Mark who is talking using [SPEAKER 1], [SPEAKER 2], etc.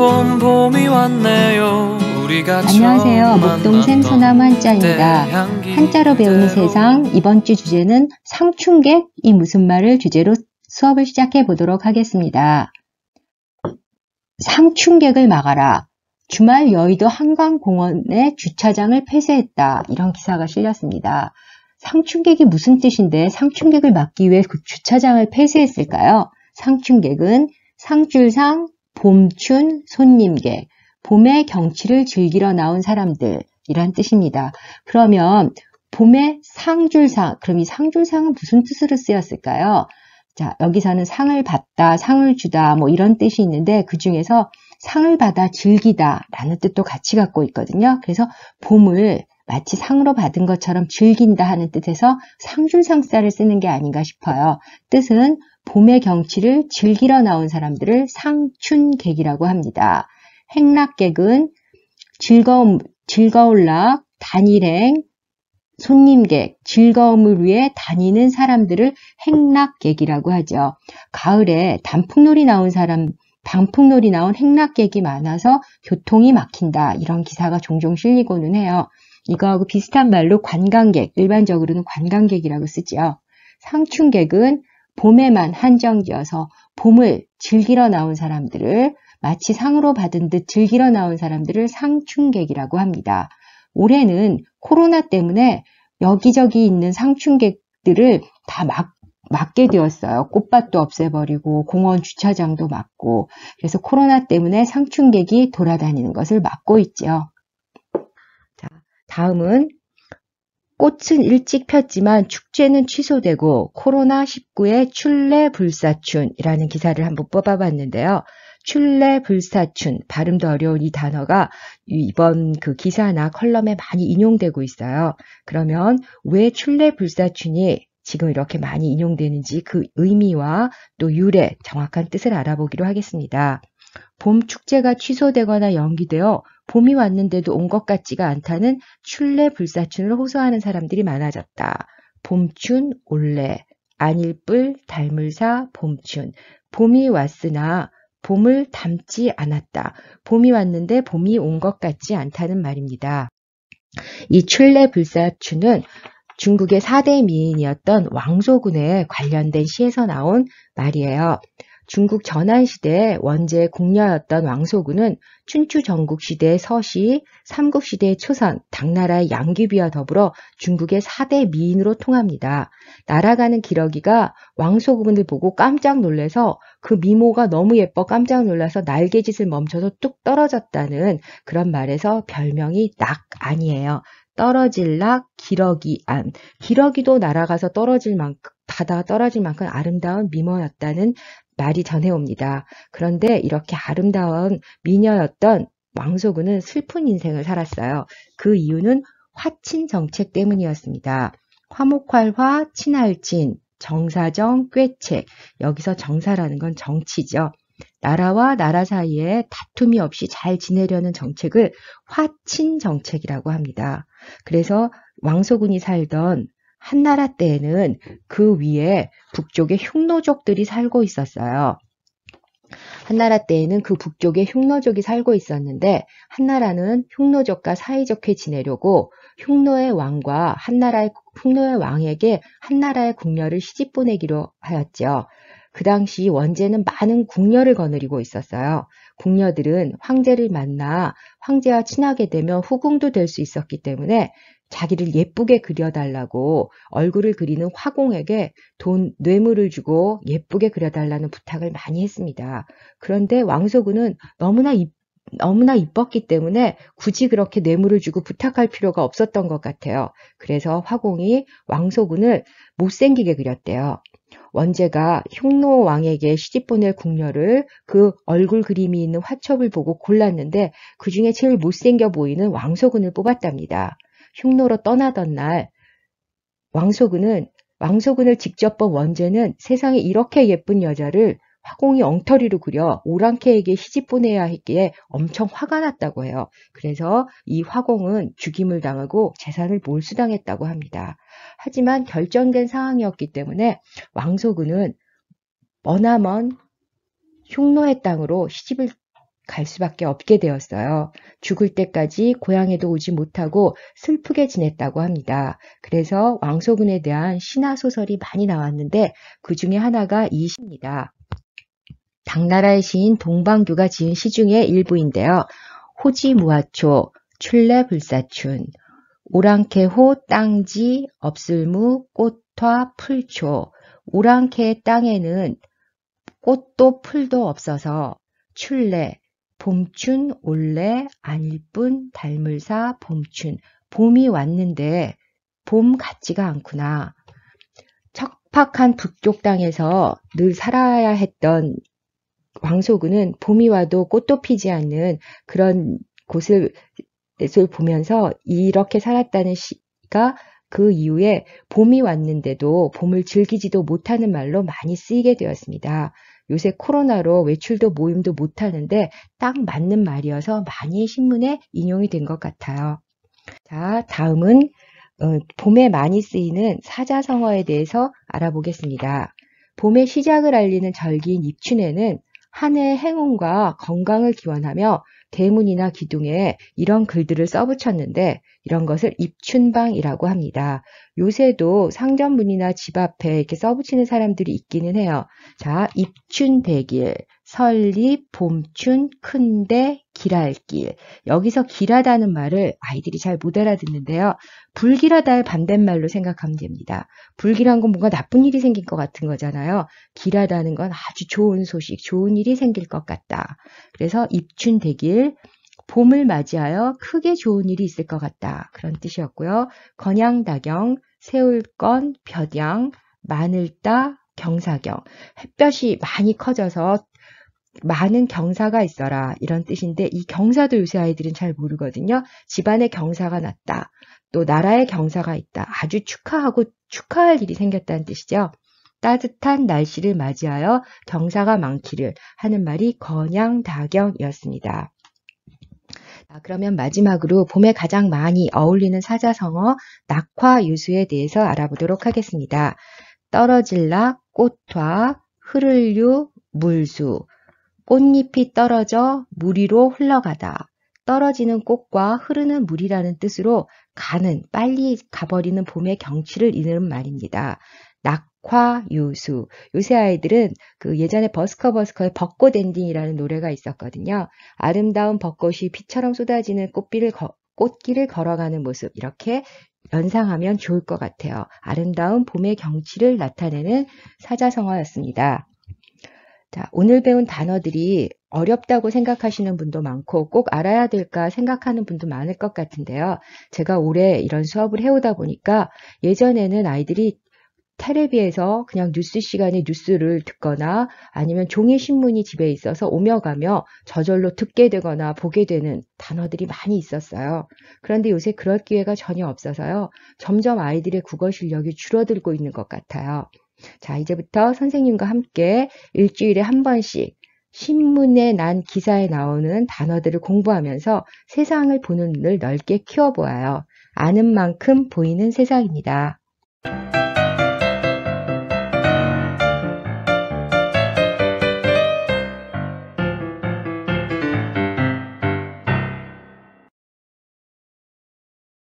[SPEAKER 1] 봄이 왔네요.
[SPEAKER 2] 안녕하세요. 목동샘 소나무 한자입니다. 한자로 배우는 세상, 이번 주 주제는 상춘객이 무슨 말을 주제로 수업을 시작해 보도록 하겠습니다. 상춘객을 막아라. 주말 여의도 한강공원의 주차장을 폐쇄했다. 이런 기사가 실렸습니다. 상춘객이 무슨 뜻인데 상춘객을 막기 위해 그 주차장을 폐쇄했을까요? 상춘객은 상줄상, 봄춘, 손님객, 봄의 경치를 즐기러 나온 사람들 이란 뜻입니다. 그러면 봄의 상줄상, 그럼 이 상줄상은 무슨 뜻으로 쓰였을까요? 자, 여기서는 상을 받다, 상을 주다 뭐 이런 뜻이 있는데 그 중에서 상을 받아 즐기다 라는 뜻도 같이 갖고 있거든요. 그래서 봄을 마치 상으로 받은 것처럼 즐긴다 하는 뜻에서 상줄상자를 쓰는 게 아닌가 싶어요. 뜻은 봄의 경치를 즐기러 나온 사람들을 상춘객이라고 합니다. 행락객은 즐거울락, 단일행, 손님객, 즐거움을 위해 다니는 사람들을 행락객이라고 하죠. 가을에 단풍놀이 나온 행락객이 많아서 교통이 막힌다. 이런 기사가 종종 실리고는 해요. 이거하고 비슷한 말로 관광객, 일반적으로는 관광객이라고 쓰죠. 상춘객은 봄에만 한정지어서 봄을 즐기러 나온 사람들을 마치 상으로 받은 듯 즐기러 나온 사람들을 상춘객이라고 합니다. 올해는 코로나 때문에 여기저기 있는 상춘객들을 다 막게 되었어요. 꽃밭도 없애버리고 공원 주차장도 막고 그래서 코로나 때문에 상춘객이 돌아다니는 것을 막고 있죠. 자, 다음은 꽃은 일찍 폈지만 축제는 취소되고 코로나19의 출래불사춘이라는 기사를 한번 뽑아봤는데요. 출래불사춘, 발음도 어려운 이 단어가 이번 그 기사나 컬럼에 많이 인용되고 있어요. 그러면 왜 출래불사춘이 지금 이렇게 많이 인용되는지 그 의미와 또 유래, 정확한 뜻을 알아보기로 하겠습니다. 봄 축제가 취소되거나 연기되어 봄이 왔는데도 온 것 같지가 않다는 출래불사춘을 호소하는 사람들이 많아졌다. 봄춘, 올래, 안일불, 달물사, 봄춘. 봄이 왔으나 봄을 닮지 않았다. 봄이 왔는데 봄이 온 것 같지 않다는 말입니다. 이 출래불사춘은 중국의 4대 미인이었던 왕소군에 관련된 시에서 나온 말이에요. 중국 전한시대 원제 궁녀였던 왕소군은 춘추 전국시대의 서시, 삼국시대의 초선, 당나라의 양귀비와 더불어 중국의 4대 미인으로 통합니다. 날아가는 기러기가 왕소군을 보고 깜짝 놀라서 그 미모가 너무 예뻐 깜짝 놀라서 날개짓을 멈춰서 뚝 떨어졌다는 그런 말에서 별명이 낙안이에요. 떨어질 낙, 기러기안. 기러기도 날아가서 바다가 떨어질 만큼 아름다운 미모였다는 말이 전해옵니다. 그런데 이렇게 아름다운 미녀였던 왕소군은 슬픈 인생을 살았어요. 그 이유는 화친 정책 때문이었습니다. 화목활화, 친할친, 정사정, 꾀책. 여기서 정사라는 건 정치죠. 나라와 나라 사이에 다툼이 없이 잘 지내려는 정책을 화친 정책이라고 합니다. 그래서 왕소군이 살던 한나라 때에는 그 위에 북쪽에 흉노족들이 살고 있었어요. 한나라 때에는 그 북쪽에 흉노족이 살고 있었는데 한나라는 흉노족과 사이좋게 지내려고 흉노의 왕에게 한나라의 궁녀를 시집 보내기로 하였죠. 그 당시 원제는 많은 궁녀를 거느리고 있었어요. 궁녀들은 황제를 만나 황제와 친하게 되면 후궁도 될 수 있었기 때문에 자기를 예쁘게 그려달라고 얼굴을 그리는 화공에게 뇌물을 주고 예쁘게 그려달라는 부탁을 많이 했습니다. 그런데 왕소군은 너무나 이뻤기 때문에 굳이 그렇게 뇌물을 주고 부탁할 필요가 없었던 것 같아요. 그래서 화공이 왕소군을 못생기게 그렸대요. 원제가 흉노 왕에게 시집 보낼 궁녀를 그 얼굴 그림이 있는 화첩을 보고 골랐는데 그 중에 제일 못생겨 보이는 왕소군을 뽑았답니다. 흉노로 떠나던 날 왕소군을 직접 본 원제는 세상에 이렇게 예쁜 여자를 화공이 엉터리로 그려 오랑캐에게 시집 보내야 했기에 엄청 화가 났다고 해요. 그래서 이 화공은 죽임을 당하고 재산을 몰수당했다고 합니다. 하지만 결정된 상황이었기 때문에 왕소군은 머나먼 흉노의 땅으로 시집을 갈 수밖에 없게 되었어요. 죽을 때까지 고향에도 오지 못하고 슬프게 지냈다고 합니다. 그래서 왕소군에 대한 신화소설이 많이 나왔는데 그 중에 하나가 이 시입니다. 당나라의 시인 동방규가 지은 시 중에 일부인데요. 호지무화초, 출래불사춘, 오랑캐호 땅지, 업술무, 꽃화, 풀초. 오랑캐의 땅에는 꽃도 풀도 없어서 출래, 봄춘, 올래, 아닐뿐, 달물사, 봄춘. 봄이 왔는데 봄 같지가 않구나. 척박한 북쪽 땅에서 늘 살아야 했던 왕소군은 봄이 와도 꽃도 피지 않는 그런 곳을 보면서 이렇게 살았다는 시가 그 이후에 봄이 왔는데도 봄을 즐기지도 못하는 말로 많이 쓰이게 되었습니다. 요새 코로나로 외출도 모임도 못하는데 딱 맞는 말이어서 많이 신문에 인용이 된 것 같아요. 자, 다음은 봄에 많이 쓰이는 사자성어에 대해서 알아보겠습니다. 봄의 시작을 알리는 절기인 입춘에는 한 해의 행운과 건강을 기원하며 대문이나 기둥에 이런 글들을 써붙였는데 이런 것을 입춘방이라고 합니다. 요새도 상점문이나 집 앞에 이렇게 써붙이는 사람들이 있기는 해요. 자, 입춘백일, 설립, 봄춘, 큰대, 길할길. 여기서 길하다는 말을 아이들이 잘 못 알아듣는데요. 불길하다의 반대말로 생각하면 됩니다. 불길한 건 뭔가 나쁜 일이 생긴 것 같은 거잖아요. 길하다는 건 아주 좋은 소식, 좋은 일이 생길 것 같다. 그래서 입춘대길, 봄을 맞이하여 크게 좋은 일이 있을 것 같다. 그런 뜻이었고요. 건양다경, 세울건, 벼양, 마늘따, 경사경. 햇볕이 많이 커져서 많은 경사가 있어라 이런 뜻인데 이 경사도 요새 아이들은 잘 모르거든요. 집안에 경사가 났다. 또 나라에 경사가 있다. 아주 축하하고 축하할 일이 생겼다는 뜻이죠. 따뜻한 날씨를 맞이하여 경사가 많기를 하는 말이 건양다경이었습니다. 그러면 마지막으로 봄에 가장 많이 어울리는 사자성어 낙화유수에 대해서 알아보도록 하겠습니다. 떨어질락, 꽃화, 흐를유, 물수. 꽃잎이 떨어져 물 위로 흘러가다. 떨어지는 꽃과 흐르는 물이라는 뜻으로 가는, 빨리 가버리는 봄의 경치를 이르는 말입니다. 낙화유수. 요새 아이들은 그 예전에 버스커의 벚꽃 엔딩이라는 노래가 있었거든요. 아름다운 벚꽃이 비처럼 쏟아지는 꽃길을 걸어가는 모습. 이렇게 연상하면 좋을 것 같아요. 아름다운 봄의 경치를 나타내는 사자성어였습니다. 자, 오늘 배운 단어들이 어렵다고 생각하시는 분도 많고 꼭 알아야 될까 생각하는 분도 많을 것 같은데요. 제가 올해 이런 수업을 해오다 보니까 예전에는 아이들이 텔레비에서 그냥 뉴스 시간에 뉴스를 듣거나 아니면 종이 신문이 집에 있어서 오며 가며 저절로 듣게 되거나 보게 되는 단어들이 많이 있었어요. 그런데 요새 그럴 기회가 전혀 없어서요. 점점 아이들의 국어 실력이 줄어들고 있는 것 같아요. 자, 이제부터 선생님과 함께 일주일에 한 번씩 신문에 난 기사에 나오는 단어들을 공부하면서 세상을 보는 눈을 넓게 키워보아요. 아는 만큼 보이는 세상입니다.